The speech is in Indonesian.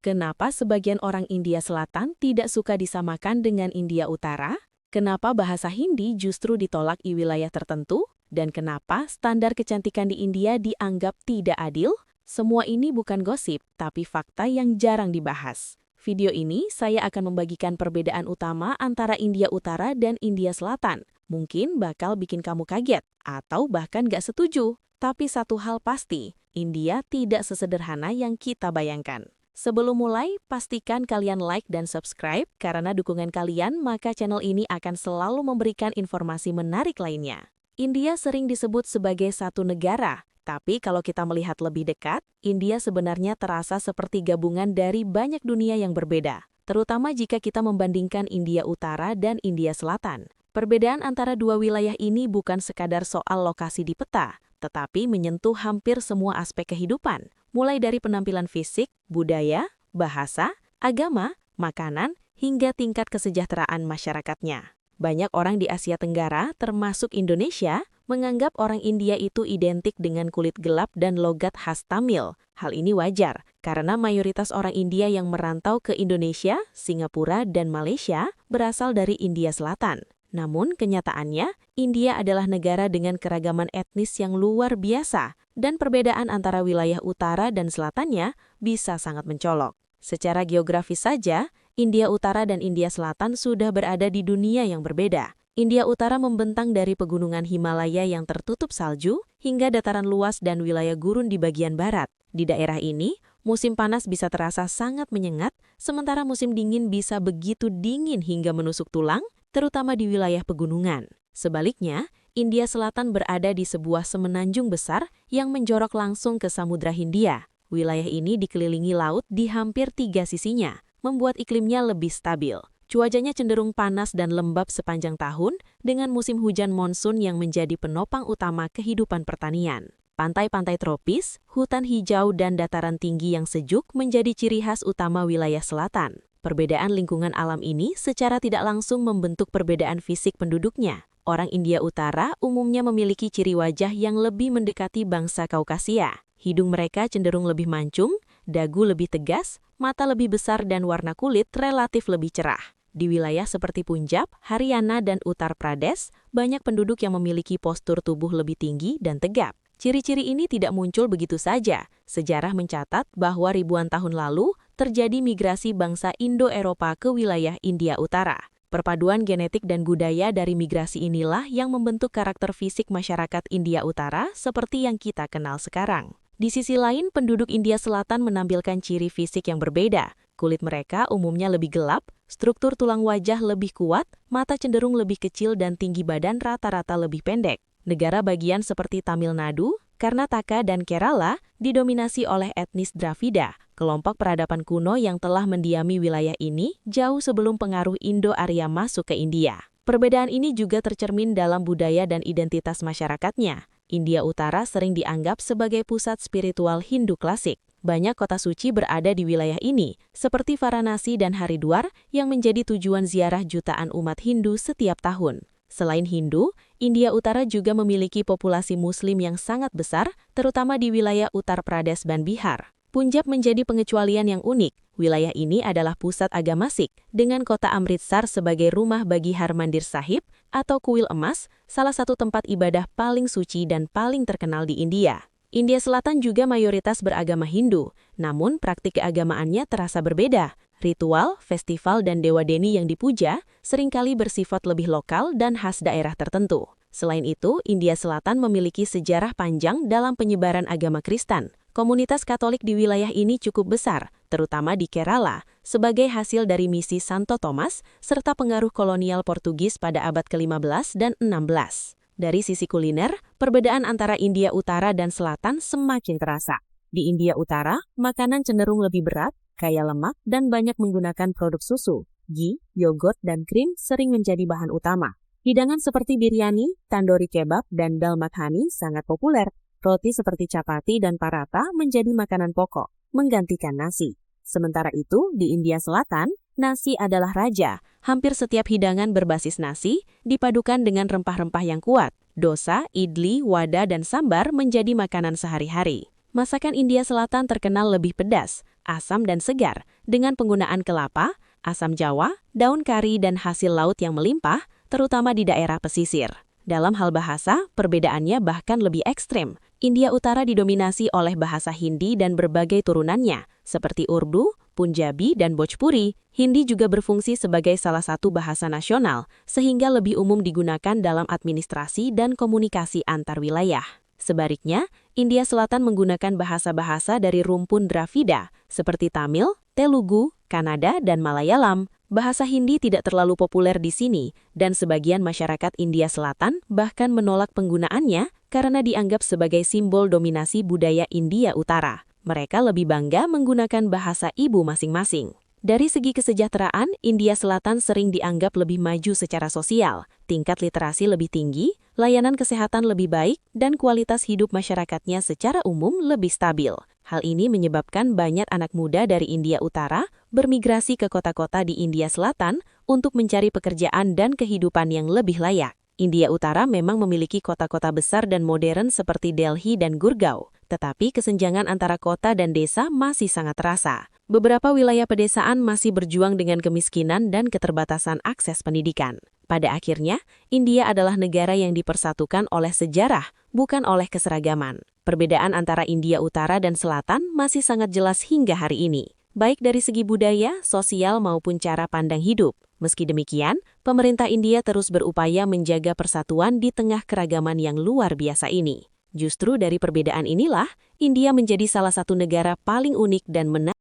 Kenapa sebagian orang India Selatan tidak suka disamakan dengan India Utara? Kenapa bahasa Hindi justru ditolak di wilayah tertentu? Dan kenapa standar kecantikan di India dianggap tidak adil? Semua ini bukan gosip, tapi fakta yang jarang dibahas. Video ini saya akan membagikan perbedaan utama antara India Utara dan India Selatan. Mungkin bakal bikin kamu kaget, atau bahkan gak setuju. Tapi satu hal pasti, India tidak sesederhana yang kita bayangkan. Sebelum mulai, pastikan kalian like dan subscribe, karena dukungan kalian maka channel ini akan selalu memberikan informasi menarik lainnya. India sering disebut sebagai satu negara, tapi kalau kita melihat lebih dekat, India sebenarnya terasa seperti gabungan dari banyak dunia yang berbeda, terutama jika kita membandingkan India Utara dan India Selatan. Perbedaan antara dua wilayah ini bukan sekadar soal lokasi di peta, tetapi menyentuh hampir semua aspek kehidupan, mulai dari penampilan fisik, budaya, bahasa, agama, makanan, hingga tingkat kesejahteraan masyarakatnya. Banyak orang di Asia Tenggara, termasuk Indonesia, menganggap orang India itu identik dengan kulit gelap dan logat khas Tamil. Hal ini wajar, karena mayoritas orang India yang merantau ke Indonesia, Singapura, dan Malaysia berasal dari India Selatan. Namun, kenyataannya, India adalah negara dengan keragaman etnis yang luar biasa, dan perbedaan antara wilayah utara dan selatannya bisa sangat mencolok. Secara geografis saja, India Utara dan India Selatan sudah berada di dunia yang berbeda. India Utara membentang dari pegunungan Himalaya yang tertutup salju, hingga dataran luas dan wilayah gurun di bagian barat. Di daerah ini, musim panas bisa terasa sangat menyengat, sementara musim dingin bisa begitu dingin hingga menusuk tulang, terutama di wilayah pegunungan. Sebaliknya, India Selatan berada di sebuah semenanjung besar yang menjorok langsung ke Samudra Hindia. Wilayah ini dikelilingi laut di hampir 3 sisinya, membuat iklimnya lebih stabil. Cuacanya cenderung panas dan lembab sepanjang tahun, dengan musim hujan monsun yang menjadi penopang utama kehidupan pertanian. Pantai-pantai tropis, hutan hijau dan dataran tinggi yang sejuk menjadi ciri khas utama wilayah selatan. Perbedaan lingkungan alam ini secara tidak langsung membentuk perbedaan fisik penduduknya. Orang India Utara umumnya memiliki ciri wajah yang lebih mendekati bangsa Kaukasia. Hidung mereka cenderung lebih mancung, dagu lebih tegas, mata lebih besar dan warna kulit relatif lebih cerah. Di wilayah seperti Punjab, Haryana, dan Uttar Pradesh, banyak penduduk yang memiliki postur tubuh lebih tinggi dan tegap. Ciri-ciri ini tidak muncul begitu saja. Sejarah mencatat bahwa ribuan tahun lalu terjadi migrasi bangsa Indo-Eropa ke wilayah India Utara. Perpaduan genetik dan budaya dari migrasi inilah yang membentuk karakter fisik masyarakat India Utara seperti yang kita kenal sekarang. Di sisi lain, penduduk India Selatan menampilkan ciri fisik yang berbeda. Kulit mereka umumnya lebih gelap, struktur tulang wajah lebih kuat, mata cenderung lebih kecil dan tinggi badan rata-rata lebih pendek. Negara bagian seperti Tamil Nadu, Karnataka, dan Kerala didominasi oleh etnis Dravida, kelompok peradaban kuno yang telah mendiami wilayah ini jauh sebelum pengaruh Indo-Arya masuk ke India. Perbedaan ini juga tercermin dalam budaya dan identitas masyarakatnya. India Utara sering dianggap sebagai pusat spiritual Hindu klasik. Banyak kota suci berada di wilayah ini, seperti Varanasi dan Haridwar yang menjadi tujuan ziarah jutaan umat Hindu setiap tahun. Selain Hindu, India Utara juga memiliki populasi Muslim yang sangat besar, terutama di wilayah Uttar Pradesh dan Bihar. Punjab menjadi pengecualian yang unik. Wilayah ini adalah pusat agama Sikh, dengan kota Amritsar sebagai rumah bagi Harmandir Sahib atau Kuil Emas, salah satu tempat ibadah paling suci dan paling terkenal di India. India Selatan juga mayoritas beragama Hindu, namun praktik keagamaannya terasa berbeda. Ritual, festival, dan dewa-deni yang dipuja seringkali bersifat lebih lokal dan khas daerah tertentu. Selain itu, India Selatan memiliki sejarah panjang dalam penyebaran agama Kristen. Komunitas Katolik di wilayah ini cukup besar, terutama di Kerala, sebagai hasil dari misi Santo Thomas serta pengaruh kolonial Portugis pada abad ke-15 dan 16. Dari sisi kuliner, perbedaan antara India Utara dan Selatan semakin terasa. Di India Utara, makanan cenderung lebih berat, kaya lemak, dan banyak menggunakan produk susu. Ghee, yogurt, dan krim sering menjadi bahan utama. Hidangan seperti biryani, tandoori kebab, dan dal makhani sangat populer. Roti seperti chapati dan paratha menjadi makanan pokok, menggantikan nasi. Sementara itu, di India Selatan, nasi adalah raja. Hampir setiap hidangan berbasis nasi, dipadukan dengan rempah-rempah yang kuat. Dosa, idli, wada, dan sambar menjadi makanan sehari-hari. Masakan India Selatan terkenal lebih pedas. asam dan segar, dengan penggunaan kelapa, asam jawa, daun kari dan hasil laut yang melimpah, terutama di daerah pesisir. Dalam hal bahasa, perbedaannya bahkan lebih ekstrem. India Utara didominasi oleh bahasa Hindi dan berbagai turunannya, seperti Urdu, Punjabi, dan Bhojpuri. Hindi juga berfungsi sebagai salah satu bahasa nasional, sehingga lebih umum digunakan dalam administrasi dan komunikasi antar wilayah. Sebaliknya, India Selatan menggunakan bahasa-bahasa dari rumpun Dravida, seperti Tamil, Telugu, Kannada, dan Malayalam. Bahasa Hindi tidak terlalu populer di sini, dan sebagian masyarakat India Selatan bahkan menolak penggunaannya karena dianggap sebagai simbol dominasi budaya India Utara. Mereka lebih bangga menggunakan bahasa ibu masing-masing. Dari segi kesejahteraan, India Selatan sering dianggap lebih maju secara sosial, tingkat literasi lebih tinggi, layanan kesehatan lebih baik, dan kualitas hidup masyarakatnya secara umum lebih stabil. Hal ini menyebabkan banyak anak muda dari India Utara bermigrasi ke kota-kota di India Selatan untuk mencari pekerjaan dan kehidupan yang lebih layak. India Utara memang memiliki kota-kota besar dan modern seperti Delhi dan Gurgaon, tetapi kesenjangan antara kota dan desa masih sangat terasa. Beberapa wilayah pedesaan masih berjuang dengan kemiskinan dan keterbatasan akses pendidikan. Pada akhirnya, India adalah negara yang dipersatukan oleh sejarah, bukan oleh keseragaman. Perbedaan antara India Utara dan Selatan masih sangat jelas hingga hari ini, baik dari segi budaya, sosial maupun cara pandang hidup. Meski demikian, pemerintah India terus berupaya menjaga persatuan di tengah keragaman yang luar biasa ini. Justru dari perbedaan inilah, India menjadi salah satu negara paling unik dan menarik